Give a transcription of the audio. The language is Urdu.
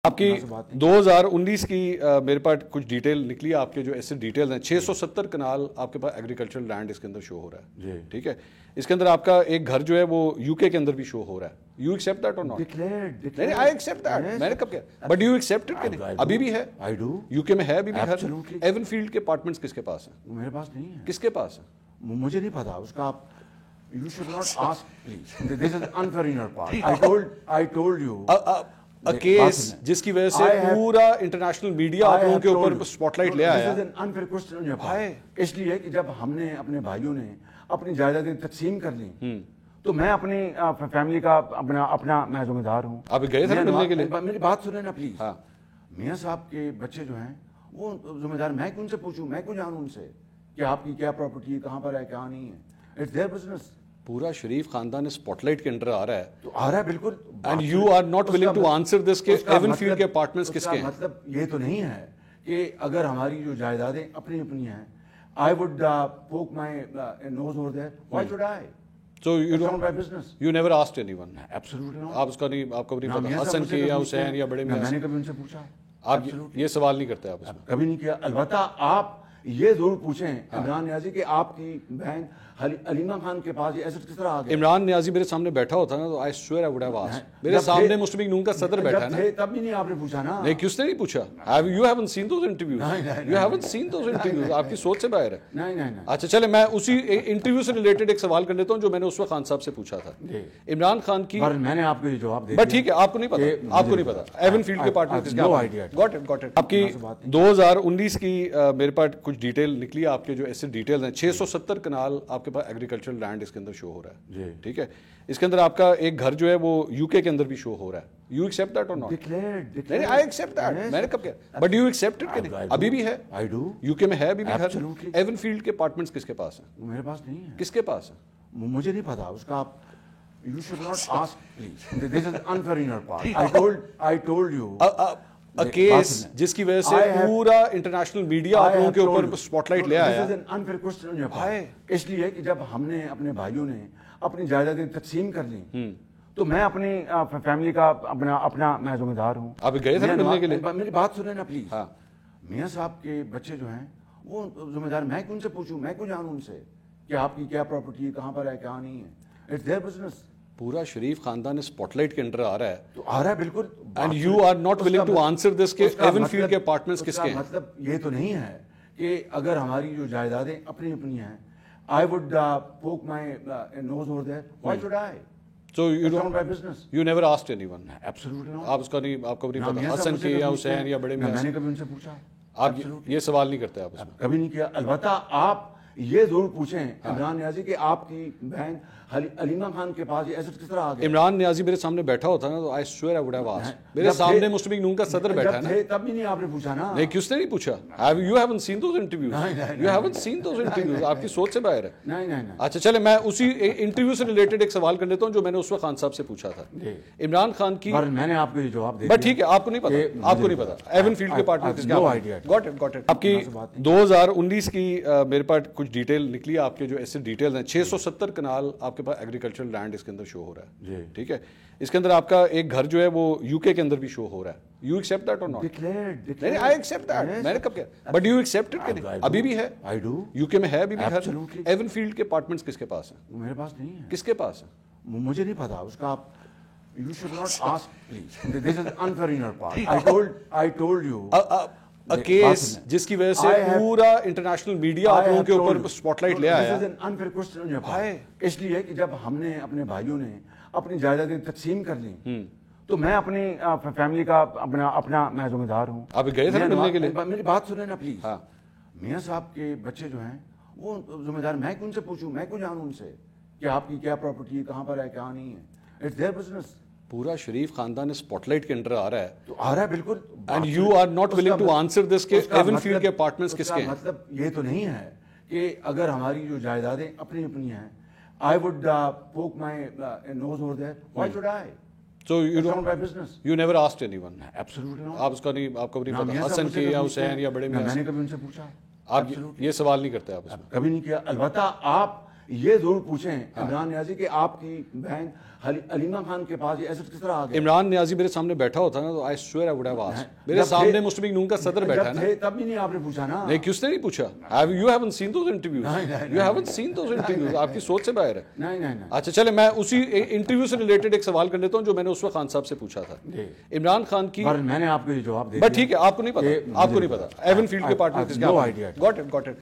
آپ کی 2019 کی میرے پاس کچھ ڈیٹیل نکلی ہے، آپ کے جو ایسے ڈیٹیل ہیں 670 کنال آپ کے پاس ایگریکلچرل لینڈ اس کے اندر شو ہو رہا ہے جی، ٹھیک ہے. اس کے اندر آپ کا ایک گھر جو ہے وہ یو کے اندر بھی شو ہو رہا ہے. یو ایکسپٹ دیٹ اور ناٹ؟ نہیں، آئی ایکسپٹ دیٹ. میں نے کب کہا بٹ یو ایکسپٹ اٹ کہ نہیں؟ ابھی بھی ہے یو کے میں ہے، ابھی بھی گھر. ایون فیلڈ کے اپارٹمنٹس کس کے پاس ہیں؟ میرے پاس نہیں ہے. کس کے پاس ہیں؟ مجھے نہیں پتا اس کا. آپ you should not ask please. This is unfair in your part. I told you. Case جس کی وجہ سے پورا انٹرنیشنل میڈیا آپ لوگوں کے اوپر اسپاٹ لائٹ لے آیا. اس لیے کہ جب ہم نے اپنے بھائیوں نے اپنی جائیدادیں تقسیم کر لی تو میں اپنی فیملی کا اپنا میں ذمہ دار ہوں. آپ گئے تھے ملنے کے لیے؟ میری بات سنیں نا پلیز. میاں صاحب کے بچے جو ہیں وہ ذمہ دار. میں کیوں سے پوچھوں؟ میں کیوں جانوں ان سے کہ آپ کی کیا پراپرٹی ہے، کہاں پر ہے، کہاں نہیں ہے؟ It's their business. پورا شریف خاندان اسپاٹ لائٹ کے انڈر آ رہا ہے تو آ رہا ہے بالکل. And you are not willing to answer this کہ ایون فیلڈ کے اپارٹمنٹس کس کے ہیں. مطلب یہ تو نہیں ہے کہ اگر ہماری جو جائیدادیں اپنی اپنی ہیں I would poke my nose over there. Why should I? So you don't my business. You never asked anyone. Absolutely not. آپ اس کا نہیں، آپ کو نہیں پتا حسن کی یا حسین یا بڑے میاں؟ میں نے کبھی ان سے پوچھا. آپ یہ سوال نہیں کرتے؟ آپ اس میں کبھی نہیں کیا. البتہ آپ یہ ضرور پوچھیں عمران نیازی کہ آپ کی بہن علیمہ خان کے پاس یہ ایسٹ کس طرح آ گیا. عمران نیازی میرے سامنے بیٹھا ہوتا نا تو I swear I would have asked. میرے سامنے مسلم لیگ نون کا صدر بیٹھا ہے نا. تب بھی نہیں آپ نے پوچھا نا. نہیں، کس نے نہیں پوچھا؟ You haven't seen those interviews. You haven't seen those interviews. آپ کی سوچ سے باہر ہے. نہیں. اچھا چلے، میں اسی انٹرویو سے ریلیٹڈ ایک سوال کر لیتا ہوں جو میں نے اس وقت خان صاحب سے پوچھا تھا. عمران خان کی میں نے آپ کو یہ جواب دیا. بٹ ٹھیک ہے، آپ کو نہیں پتا، آپ کو نہیں پتا ایون فیلڈ کے پارٹنر. Got it. آپ کی 2019 کی میرے پاس کچھ ڈیٹیل نکلی ہے، آپ کے جو ایسے ڈیٹیل ہیں 670 کنال آپ کے پاس ایگریکلچرل لینڈ اس کے اندر شو ہو رہا ہے جی، ٹھیک ہے. اس کے اندر آپ کا ایک گھر جو ہے وہ یو کے اندر بھی شو ہو رہا ہے. یو ایکسپٹ دیٹ اور ناٹ؟ نہیں، آئی ایکسپٹ دیٹ. میں نے کب کہا بٹ یو ایکسپٹ اٹ کہ نہیں؟ ابھی بھی ہے یو کے میں ہے، ابھی بھی گھر. ایون فیلڈ کے اپارٹمنٹس کس کے پاس ہیں؟ میرے پاس نہیں ہے. کس کے پاس ہیں؟ مجھے نہیں پتا اس کا. آپ you should not ask please. This is unfair in your part. I told you. Case جس کی وجہ سے پورا انٹرنیشنل میڈیا آپ لوگوں کے اوپر اسپاٹ لائٹ لے آیا. اس لیے کہ جب ہم نے اپنے بھائیوں نے اپنی جائیدادیں تقسیم کر لی تو میں اپنی فیملی کا اپنا میں ذمہ دار ہوں. آپ گئے تھے ملنے کے لیے؟ میری بات سنیں نا پلیز. میاں صاحب کے بچے جو ہیں وہ ذمہ دار. میں کیوں سے پوچھوں؟ میں کیوں جانوں ان سے کہ آپ کی کیا پراپرٹی ہے، کہاں پر ہے، کہاں نہیں ہے؟ It's their business. پورا شریف خاندان اسپاٹ لائٹ کے انڈر آ رہا ہے تو آ رہا ہے بالکل. And you are not willing to answer this کہ ایون فیلڈ کے اپارٹمنٹس کس کے ہیں. مطلب یہ تو نہیں ہے کہ اگر ہماری جو جائیدادیں اپنی اپنی ہیں I would poke my nose over there. Why should I? So you don't my business. You never asked anyone. Absolutely not. آپ اس کا نہیں، آپ کو نہیں پتا حسن کی یا حسین یا بڑے میاں؟ میں نے کبھی ان سے پوچھا. آپ یہ سوال نہیں کرتے؟ آپ اس میں کبھی نہیں کیا. البتہ آپ یہ ضرور پوچھیں عمران نیازی کہ آپ کی بہن علیمہ خان کے پاس یہ ایسٹ کس طرح آ گیا. عمران نیازی میرے سامنے بیٹھا ہوتا نا تو I swear I would have asked. میرے سامنے مسلم لیگ نون کا صدر بیٹھا ہے نا. تب بھی نہیں آپ نے پوچھا نا. نہیں، کس نے نہیں پوچھا؟ You haven't seen those interviews. You haven't seen those interviews. آپ کی سوچ سے باہر ہے. نہیں. اچھا چلے، میں اسی انٹرویو سے ریلیٹڈ ایک سوال کر لیتا ہوں جو میں نے اس وقت خان صاحب سے پوچھا تھا. عمران خان کی میں نے آپ کو یہ جواب دیا. بٹ ٹھیک ہے، آپ کو نہیں پتا، آپ کو نہیں پتا ایون فیلڈ کے پارٹنر کس کے ہیں. Got it. آپ کی 2019 کی میرے پاس کچھ ڈیٹیل نکلی ہے، آپ کے جو ایسے ڈیٹیل ہیں 670 کنال آپ کے پاس ایگریکلچرل لینڈ اس کے اندر شو ہو رہا ہے جی، ٹھیک ہے. اس کے اندر آپ کا ایک گھر جو ہے وہ یو کے اندر بھی شو ہو رہا ہے. یو ایکسپٹ دیٹ اور ناٹ؟ نہیں، آئی ایکسپٹ دیٹ. میں نے کب کہا بٹ یو ایکسپٹ اٹ کہ نہیں؟ ابھی بھی ہے یو کے میں ہے، ابھی بھی گھر. ایون فیلڈ کے اپارٹمنٹس کس کے پاس ہیں؟ میرے پاس نہیں ہے. کس کے پاس ہیں؟ مجھے نہیں پتا اس کا. آپ you should not ask please. This is unfair in your part. I told you. Case جس کی وجہ سے پورا انٹرنیشنل میڈیا آپ لوگوں کے اوپر اسپاٹ لائٹ لے آیا. اس لیے کہ جب ہم نے اپنے بھائیوں نے اپنی جائیدادیں تقسیم کر لی تو میں اپنی فیملی کا اپنا میں ذمہ دار ہوں. آپ گئے تھے ملنے کے لیے؟ میری بات سنیں نا پلیز. میاں صاحب کے بچے جو ہیں وہ ذمہ دار. میں کیوں سے پوچھوں؟ میں کیوں جانوں ان سے کہ آپ کی کیا پراپرٹی ہے، کہاں پر ہے، کہاں نہیں ہے؟ It's their business. پورا شریف خاندان اسپاٹ لائٹ کے انڈر آ رہا ہے تو آ رہا ہے بالکل. And you are not willing to answer this کہ ایون فیلڈ کے اپارٹمنٹس کس کے ہیں. مطلب یہ تو نہیں ہے کہ اگر ہماری جو جائیدادیں اپنی اپنی ہیں I would poke my nose over there. Why should I? So you don't my business. You never asked anyone. Absolutely not. آپ اس کا نہیں، آپ کو نہیں پتا حسن کی یا حسین یا بڑے میاں؟ میں نے کبھی ان سے پوچھا. آپ یہ سوال نہیں کرتے؟ آپ اس میں کبھی نہیں کیا. البتہ آپ یہ ضرور پوچھیں عمران نیازی کہ آپ کی بہن علیمہ خان کے پاس یہ ایسٹ کس طرح آ گیا؟ عمران نیازی میرے سامنے بیٹھا ہوتا نا تو I swear I would have asked. میرے سامنے مسلم لیگ نون کا صدر بیٹھا ہے نا, تب بھی نہیں آپ نے پوچھا نا. نہیں کس نے نہیں پوچھا. You haven't seen those interviews, you haven't seen those interviews, آپ کی سوچ سے باہر ہے. نہیں. اچھا چلے میں اسی انٹرویو سے ریلیٹڈ ایک سوال کر لیتا ہوں جو میں نے اس وقت خان صاحب سے پوچھا تھا. عمران خان کی میں نے آپ کو یہ جواب دے بٹ ٹھیک ہے, آپ کو نہیں پتا, آپ کو نہیں پتا ایون فیلڈ کے پارٹنر کس کے. Got it.